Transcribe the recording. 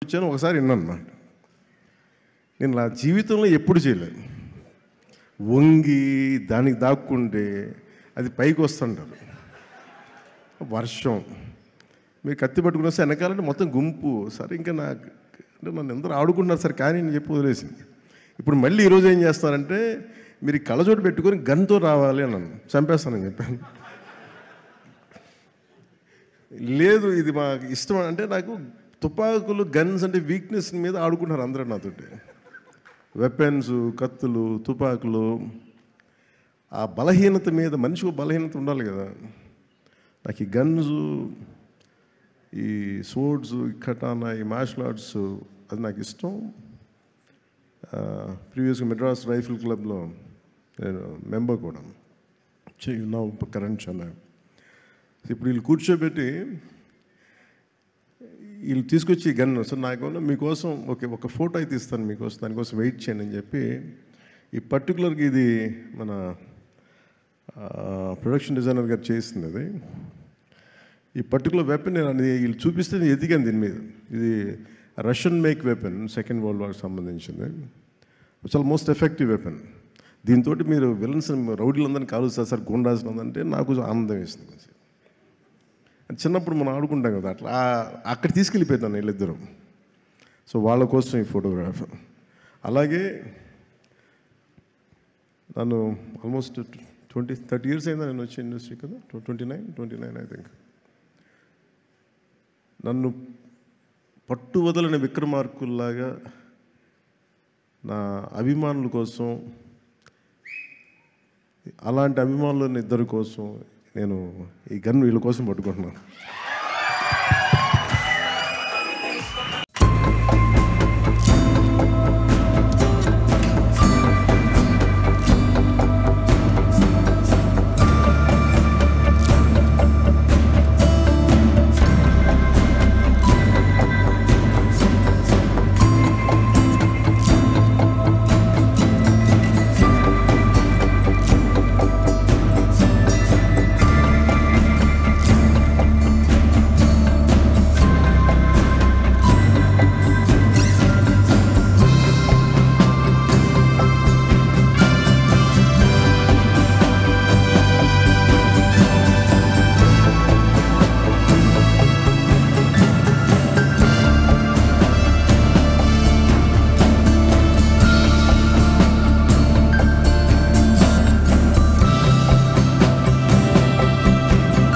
వచ్చాను ఒకసారి విన్నాను అన్నమాట. నేను నా జీవితంలో ఎప్పుడు చేయలేదు. వంగి దానికి దాక్కుంటే అది పైకి వస్తుంటారు. వర్షం మీరు కత్తి పట్టుకుని వస్తే వెనకాలంటే మొత్తం గుంపు. సరే ఇంకా నాకు అంటే నన్ను అందరూ ఆడుకుంటున్నారు సార్, కానీ నేను చెప్పి వదిలేసింది. ఇప్పుడు మళ్ళీ ఈరోజు ఏం చేస్తారంటే మీరు కళ్ళజోడు పెట్టుకొని గన్తో రావాలి అన్నాను. చంపేస్తానని చెప్పాను. లేదు ఇది మాకు ఇష్టం అంటే, నాకు తుపాకులు గన్స్ అంటే వీక్నెస్ మీద ఆడుకుంటున్నారు అందరూ నాతోటి. వెపన్స్, కత్తులు, తుపాకులు, ఆ బలహీనత మీద మనిషికి బలహీనత ఉండాలి కదా. నాకు ఈ గన్స్, ఈ స్వోర్డ్స్, ఈ కటానా, ఈ మార్షల్ ఆర్ట్స్ అది నాకు ఇష్టం. ప్రీవియస్గా మెడ్రాస్ రైఫిల్ క్లబ్లో నేను మెంబర్ కూడా నా కరెంట్ చాలా. ఇప్పుడు వీళ్ళు కూర్చోబెట్టి వీళ్ళు తీసుకొచ్చి గన్ సార్ నాకు మీకోసం ఒక ఫోటో అయితే ఇస్తాను మీకోసం, దానికోసం వెయిట్ చేయండి అని చెప్పి ఈ పర్టికులర్గా ఇది మన ప్రొడక్షన్ డిజైనర్ గారు చేసింది. అది ఈ పర్టికులర్ వెపన్ నేను వీళ్ళు చూపిస్తే నేను ఎదిగాను దీని మీద. ఇది Russian make weapon, second world వార్కి సంబంధించింది. చాలా మోస్ట్ ఎఫెక్టివ్ వెపన్. దీంతో మీరు విలన్స్ రౌడీలందరినీ కాలుస్తారు సార్, గుండాల్సిన అంటే నాకు ఆనందం వేసింది. చిన్నప్పుడు మనం ఆడుకుంటాం కదా, అట్లా అక్కడ తీసుకెళ్ళిపోతాను వీళ్ళిద్దరూ. సో వాళ్ళ కోసం ఈ ఫోటోగ్రాఫ్. అలాగే నన్ను ఆల్మోస్ట్ 30 years అయిందా నేను వచ్చే ఇండస్ట్రీ కదా, 29 ఐ థింక్. నన్ను పట్టువదలని విక్రమార్కుల్లాగా నా అభిమానుల కోసం, అలాంటి అభిమానులని ఇద్దరి కోసం నేను ఈ గన్ వీళ్ళ కోసం పట్టుకుంటున్నాను.